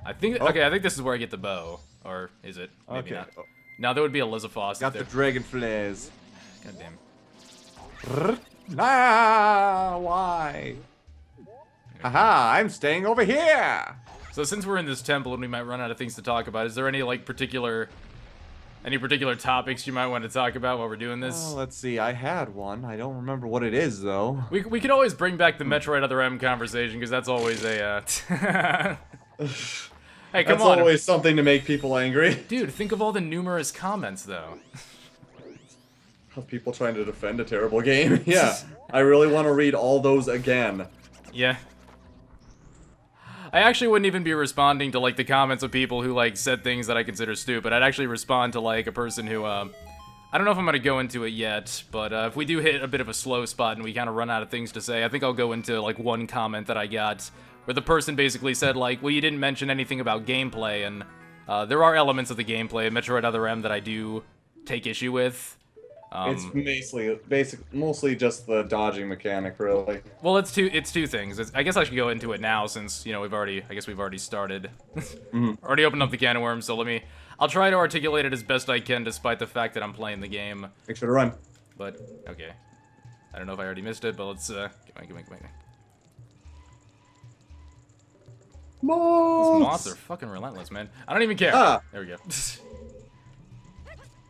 I think, okay, I think this is where I get the bow. Or is it? Maybe not. No, there would be a Lizziphos. Got the dragon flares. God damn. Ah, why? Haha, I'm staying over here. So since we're in this temple and we might run out of things to talk about, is there any, like, particular topics you might want to talk about while we're doing this? Oh, let's see. I had one. I don't remember what it is, though. We could always bring back the Metroid Other M conversation, because that's always a, Hey, come on. That's always something to make people angry. Dude, think of all the numerous comments, though. Of people trying to defend a terrible game. Yeah, I really want to read all those again. Yeah. I actually wouldn't even be responding to, like, the comments of people who, like, said things that I consider stupid. I'd actually respond to, like, a person who, I don't know if I'm gonna go into it yet, but, if we do hit a bit of a slow spot and we kind of run out of things to say, I think I'll go into, like, one comment that I got, where the person basically said, like, well, you didn't mention anything about gameplay, and, there are elements of the gameplay in Metroid Other M that I do take issue with. It's mostly just the dodging mechanic, really. Well, it's two things. I guess I should go into it now since, you know, I guess we've already started. Already opened up the can of worms, so I'll try to articulate it as best I can despite the fact that I'm playing the game. Make sure to run. But, okay. I don't know if I already missed it, but let's, come on. Moths! These moths are fucking relentless, man. I don't even care. Ah. There we go.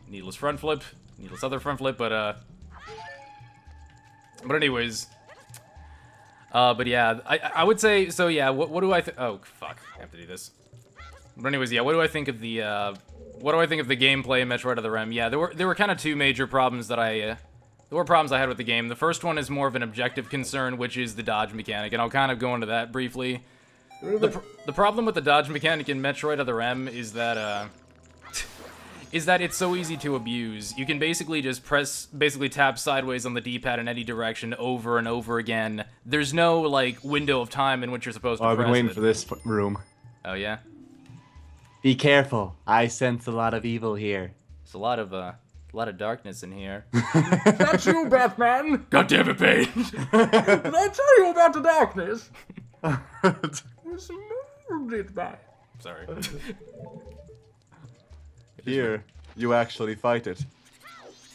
Needless front flip. Needless other front flip, but anyways. But yeah, I would say, so yeah, what do I oh, fuck, I have to do this. But anyways, yeah, what do I think of the gameplay in Metroid Other M? Yeah, there were kind of two major problems that there were problems I had with the game. The first one is more of an objective concern, which is the dodge mechanic, and I'll kind of go into that briefly. The problem with the dodge mechanic in Metroid Other M is that it's so easy to abuse. You can basically just tap sideways on the D-pad in any direction over and over again. There's no, like, window of time in which you're supposed to press it. I've been waiting for this room. Oh, yeah? Be careful. I sense a lot of evil here. There's a lot of darkness in here. That's you, Batman! God damn it, Bane! Did I tell you about the darkness? It's molded by... Sorry. Here, you actually fight it.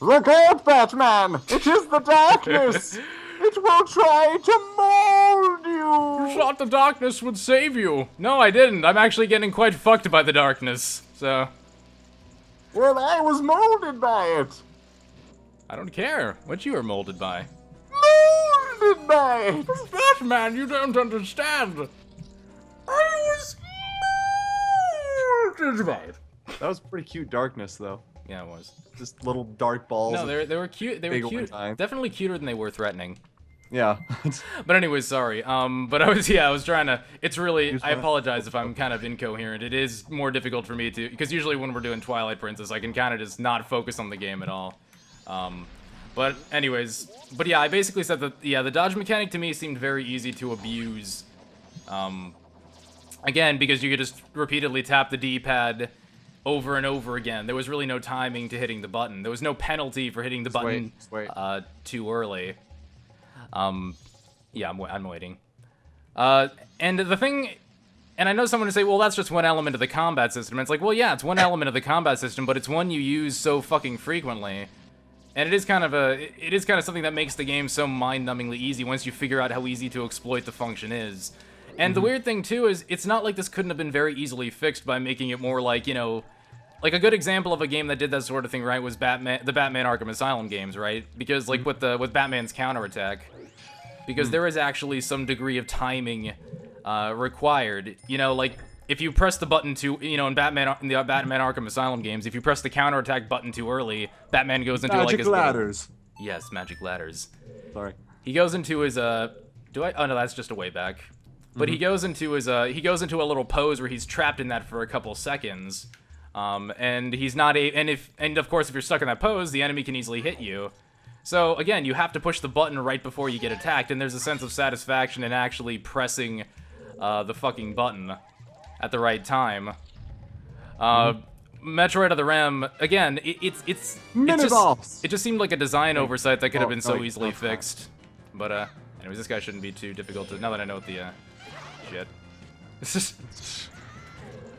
Look out, Batman! It is the darkness! It will try to mold you! You thought the darkness would save you. No, I didn't. I'm actually getting quite fucked by the darkness, so... Well, I was molded by it! I don't care what you were molded by. Molded by it! Batman, you don't understand. I was molded by it. That was pretty cute darkness, though. Yeah, it was. Just little dark balls. No, they were cute. They were cute. Definitely cuter than they were threatening. Yeah. But anyways, sorry. But I was trying to. It's really. I apologize if I'm kind of incoherent. It is more difficult for me to, because usually when we're doing Twilight Princess, I can kind of just not focus on the game at all. But anyways, but yeah, I basically said that the dodge mechanic to me seemed very easy to abuse. Again, because you could just repeatedly tap the D-pad over and over again. There was really no timing to hitting the button. There was no penalty for hitting the button too early. Yeah, I'm waiting. And the thing, and I know someone would say, well, that's just one element of the combat system. And it's like, well, yeah, it's one element of the combat system, but it's one you use so fucking frequently. And it is kind of something that makes the game so mind-numbingly easy once you figure out how easy to exploit the function is. And the weird thing, too, is it's not like this couldn't have been very easily fixed by making it more like, you know... Like, a good example of a game that did that sort of thing, right, was the Batman Arkham Asylum games, right? Because, like, with Batman's counterattack, because there is actually some degree of timing required. You know, like, if you press the button too... You know, in the Batman Arkham Asylum games, if you press the counterattack button too early, Batman goes into, like, his... Magic ladders. Yes, magic ladders. Sorry. He goes into his, Oh, no, that's just a way back. But he goes into his, he goes into a little pose where he's trapped in that for a couple seconds. And he's not and of course, if you're stuck in that pose, the enemy can easily hit you. So, again, you have to push the button right before you get attacked, and there's a sense of satisfaction in actually pressing, the fucking button at the right time. Metroid Other M, again, it just seemed like a design oversight that could have been so easily fixed. But, anyways, this guy shouldn't be too difficult to, now that I know what the, shit.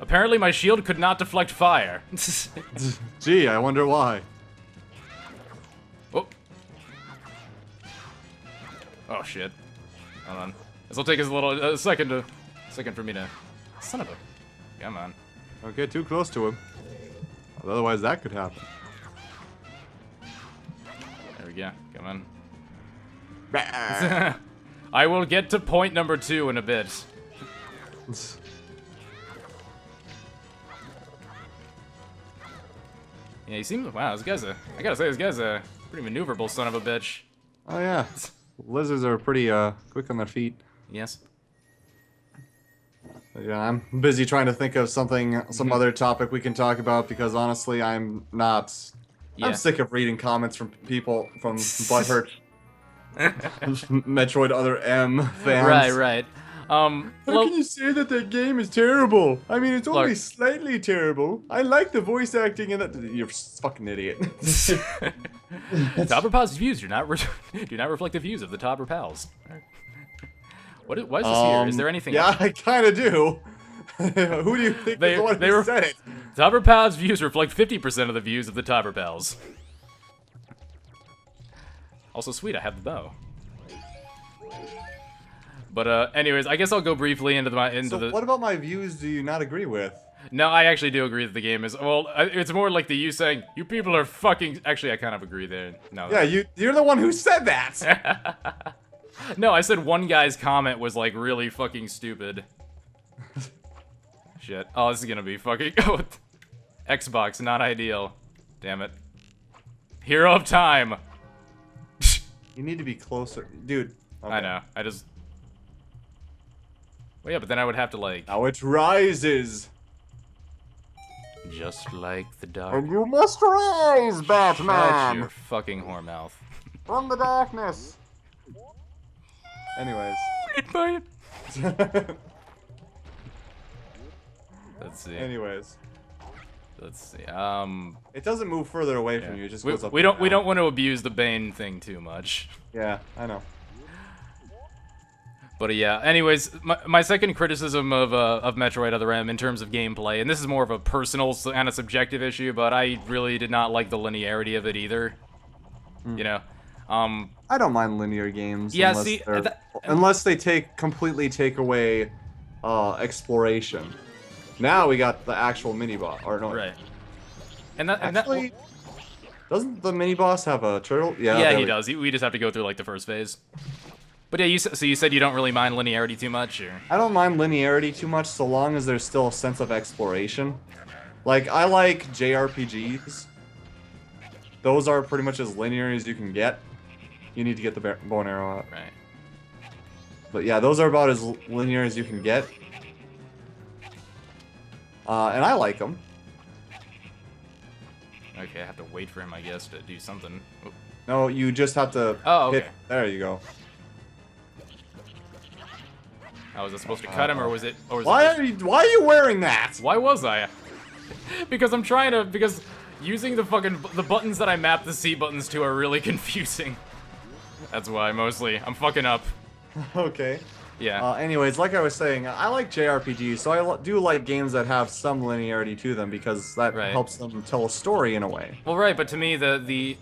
Apparently my shield could not deflect fire. Gee, I wonder why. Oh. Oh shit. Hold on. This will take us a second for me to. Son of a. Come on. Don't get too close to him. Otherwise, that could happen. There we go. Come on. Bah. I will get to point number 2 in a bit. Yeah, he seems. Wow, this guy's a. I gotta say, this guy's a pretty maneuverable son of a bitch. Oh yeah. Lizards are pretty quick on their feet. Yes. But yeah, I'm busy trying to think of some other topic we can talk about because honestly, I'm not. Yeah. I'm sick of reading comments from people from butthurt Metroid Other M fans. Right. How can you say that that game is terrible? I mean, it's only slightly terrible. I like the voice acting and that. You're a fucking idiot. Tauberpals' views do not reflect the views of the Tauberpals. Why is this here? Is there anything? Yeah, I kind of do. Who do you think is the one who said it? Tauberpals' views reflect 50% of the views of the Tauberpals. Also, sweet, I have the bow. But anyways, I guess I'll go briefly into the. What about my views? Do you not agree with? No, I actually do agree that the game is. Well, it's more like you saying you people are fucking. Actually, I kind of agree there. No. Yeah, you're the one who said that. No, I said one guy's comment was like really fucking stupid. Shit. Oh, this is gonna be fucking. Xbox, not ideal. Damn it. Hero of time. You need to be closer, dude. Okay. I know. I just. Well, yeah, but then I would have to like. Now it rises. Just like the dark. And you must rise, Shut Batman. your fucking whore mouth. From the darkness. Anyways. Let's see. Anyways. Let's see. It doesn't move further away from you. It just goes up. We don't want to abuse the Bane thing too much. Yeah, I know. But yeah. Anyways, my second criticism of Metroid Other M in terms of gameplay, and this is more of a personal and a subjective issue, but I really did not like the linearity of it either. You know. I don't mind linear games. Yeah. Unless they completely take away exploration. Now we got the actual mini boss, or no? Right. Actually, doesn't the mini boss have a turtle? Yeah, he does. We just have to go through like the first phase. But yeah, so you said you don't really mind linearity too much, or? I don't mind linearity too much, so long as there's still a sense of exploration. Like I like JRPGs. Those are pretty much as linear as you can get. You need to get the bow and arrow out. Right. But yeah, those are about as linear as you can get. And I like them. Okay, I have to wait for him, I guess, to do something. Oh. No, you just have to okay. hit. There you go. Oh, was it supposed to cut him, or was it? Why are you wearing that? Why was I? Because I'm trying to. Because using the buttons that I map the C buttons to are really confusing. That's why mostly I'm fucking up. Okay. Yeah. Anyways, like I was saying, I like JRPGs, so I do like games that have some linearity to them because that helps them tell a story in a way. Well, right, but to me, the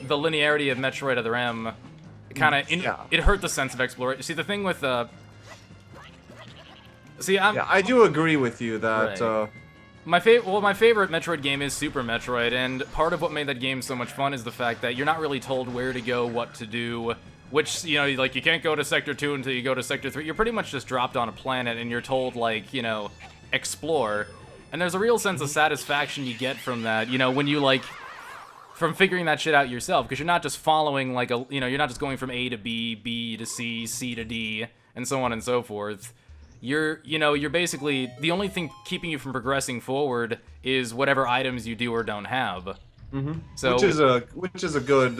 linearity of Metroid Other M kind of it hurt the sense of exploration. See, the thing with I do agree with you that my favorite Metroid game is Super Metroid, and part of what made that game so much fun is the fact that you're not really told where to go, what to do. Which, you know, like, you can't go to Sector 2 until you go to Sector 3. You're pretty much just dropped on a planet, and you're told, like, you know, explore. And there's a real sense of satisfaction you get from that, you know, when you, like, from figuring that shit out yourself. Because you're not just following, like, you're not just going from A to B, B to C, C to D, and so on and so forth. You're basically, the only thing keeping you from progressing forward is whatever items you do or don't have. Mm-hmm. So, which is a good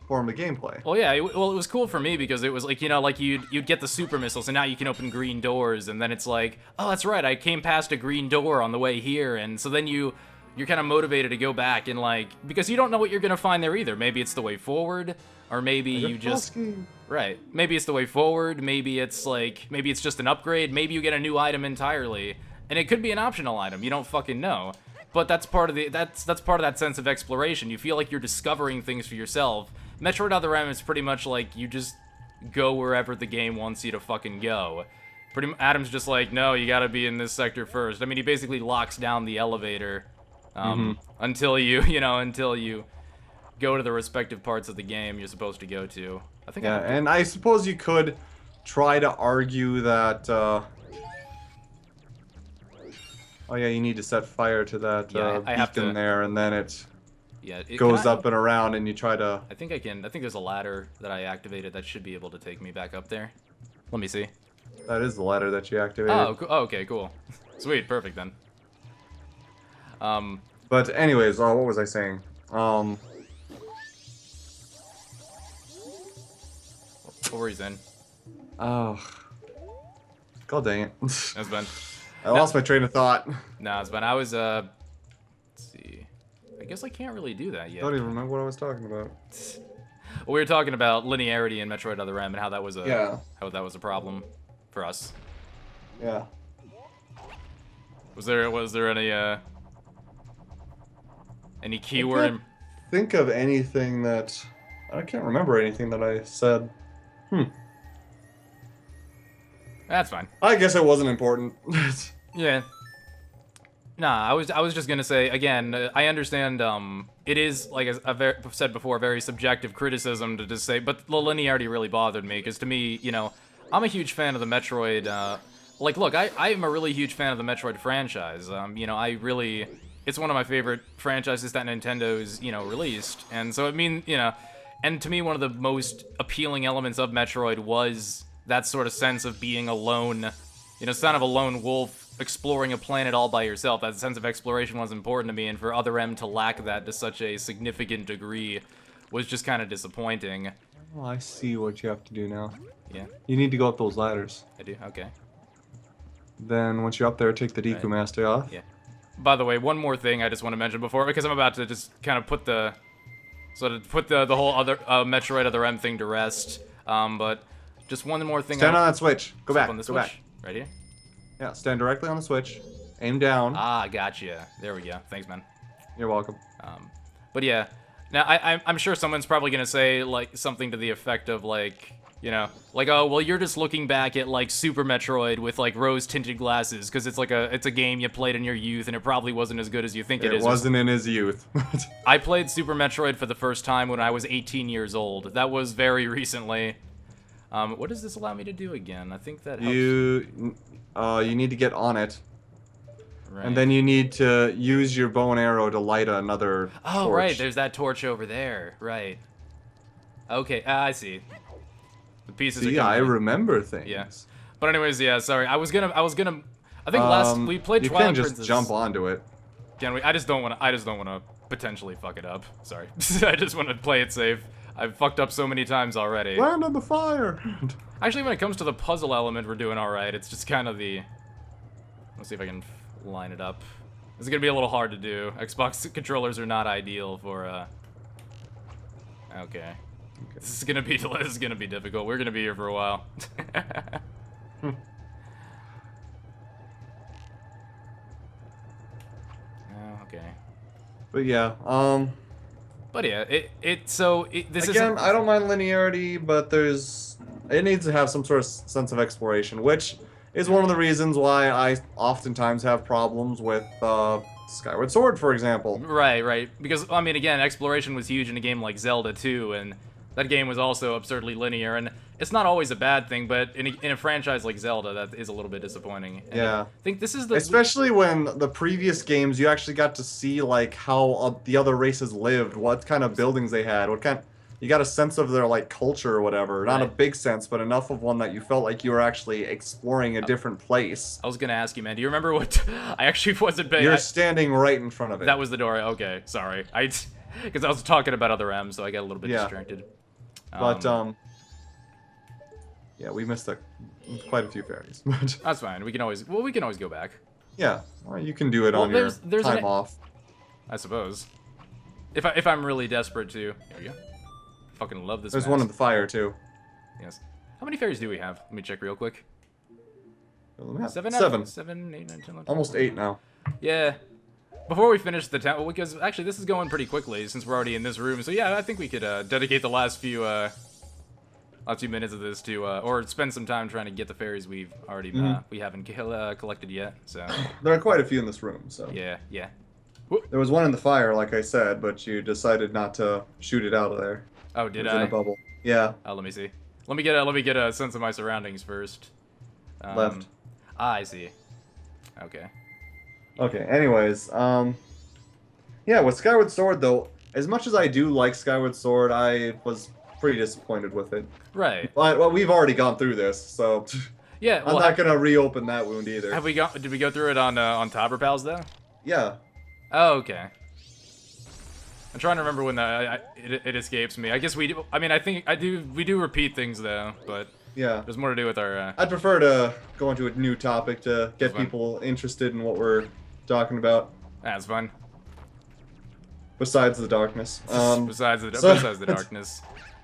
form of gameplay. Well, yeah. It was cool for me because it was like, you know, like you'd get the super missiles, and now you can open green doors, and then it's like, oh, that's right, I came past a green door on the way here, and so then you're kind of motivated to go back and like, because you don't know what you're gonna find there either. Maybe it's the way forward, or maybe you just right. Maybe it's the way forward. Maybe it's just an upgrade. Maybe you get a new item entirely. And it could be an optional item. You don't fucking know. But that's part of that's part of that sense of exploration. You feel like you're discovering things for yourself. Metroid Other M is pretty much like you just go wherever the game wants you to fucking go. Adam's just like, no, you gotta be in this sector first. I mean, he basically locks down the elevator until until you go to the respective parts of the game you're supposed to go to. I think. Yeah, and I suppose you could try to argue that. Oh yeah, you need to set fire to that beacon there, and then it goes up and around, and you try to... I think I can. I think there's a ladder that I activated that should be able to take me back up there. Let me see. That is the ladder that you activated. Oh, okay, cool. Sweet, perfect then. But anyways, what was I saying? What were you saying? Oh. God dang it. That's Ben. I lost my train of thought. No, it's Ben. I was, let's see. I guess I can't really do that yet. I don't even remember what I was talking about. Well, we were talking about linearity in Metroid Other M and how that was a how that was a problem for us. Yeah. Was there any keyword? I can't think of anything that... I can't remember anything that I said. That's fine. I guess it wasn't important. Yeah. Nah, I was just gonna say again. I understand. It is like I've said before, very subjective criticism to just say, but the linearity really bothered me because to me, I'm a huge fan of the Metroid. Look, I am a really huge fan of the Metroid franchise. It's one of my favorite franchises that Nintendo's released, and so and to me, one of the most appealing elements of Metroid was that sort of sense of being alone, son of a lone wolf exploring a planet all by yourself. That sense of exploration was important to me, and for Other M to lack that to such a significant degree was just kind of disappointing. Oh, I see what you have to do now. Yeah. You need to go up those ladders. I do? Okay. Then once you're up there, take the Deku Master off. Yeah. By the way, one more thing I just want to mention before, because I'm about to just kind of put the whole other Metroid Other M thing to rest. But just one more thing. Stand on that switch. Go back. On the Go switch. back. Right here. Yeah, stand directly on the switch. Aim down. Ah, gotcha. There we go. Thanks, man. You're welcome. But yeah, now I'm sure someone's probably gonna say like something to the effect of like, oh well, you're just looking back at like Super Metroid with like rose-tinted glasses because it's a game you played in your youth and it probably wasn't as good as you think it is. It wasn't in his youth. I played Super Metroid for the first time when I was 18 years old. That was very recently. What does this allow me to do again? I think that helps. You need to get on it. Right. And then you need to use your bow and arrow to light another torch. Right, there's that torch over there. Right. Okay, I see. The pieces are I remember things. Yeah. But anyways, yeah, sorry. I think last we played Twilight Princess. You can just jump onto it. Can we? I just don't want to potentially fuck it up. Sorry. I just want to play it safe. I've fucked up so many times already. Land on the fire. Actually, when it comes to the puzzle element, we're doing all right. It's just kind of let's see if I can line it up. This is gonna be a little hard to do. Xbox controllers are not ideal for. Okay. This is gonna be difficult. We're gonna be here for a while. Oh, okay. But yeah, But yeah, this is again, I don't mind linearity, but it needs to have some sort of sense of exploration, which is one of the reasons why I oftentimes have problems with Skyward Sword, for example. Right. Because, I mean, again, exploration was huge in a game like Zelda 2, and that game was also absurdly linear, and it's not always a bad thing, but in a franchise like Zelda, that is a little bit disappointing. And yeah. I think this is especially when the previous games, you actually got to see, like, how the other races lived, what kind of buildings they had, you got a sense of their, like, culture or whatever. Not a big sense, but enough of one that you felt like you were actually exploring a different place. I was gonna ask you, man, do you remember what... I actually wasn't paying... You're standing right in front of it. That was the door. Okay, sorry. Because I was talking about Other M, so I got a little bit distracted. But, yeah, we missed quite a few fairies. That's fine. We can always go back. Yeah, well, you can do it on your time off. I suppose. If I'm really desperate to. Here we go. Fucking love this. There's one in the fire too. Yes. How many fairies do we have? Let me check real quick. 7, 7. 7, 8, 9, 10, 11, Almost 8 now. Yeah. Before we finish the town, because actually this is going pretty quickly since we're already in this room. So yeah, I think we could dedicate the last few minutes of this to, or spend some time trying to get the fairies we've already we haven't collected yet. So There are quite a few in this room, so. yeah, yeah. There was one in the fire, like I said, but you decided not to shoot it out of there. Oh, did It was I? in a bubble. Yeah. Oh, let me see. Let me get a sense of my surroundings first. Left. Ah, I see. Okay. Okay, anyways, yeah, with Skyward Sword, though, as much as I do like Skyward Sword, I was pretty disappointed with it. Right. But, well, we've already gone through this, so Yeah. Well, I'm not gonna reopen that wound either. have we did we go through it on Tauberpals though? Yeah. Oh, okay. I'm trying to remember when it escapes me. I guess we do. I mean, I think we do repeat things though, but Yeah. there's more to do with our. I'd prefer to go into a new topic to get fine. people interested in what we're talking about, That's fun. besides the darkness. Besides the so- darkness.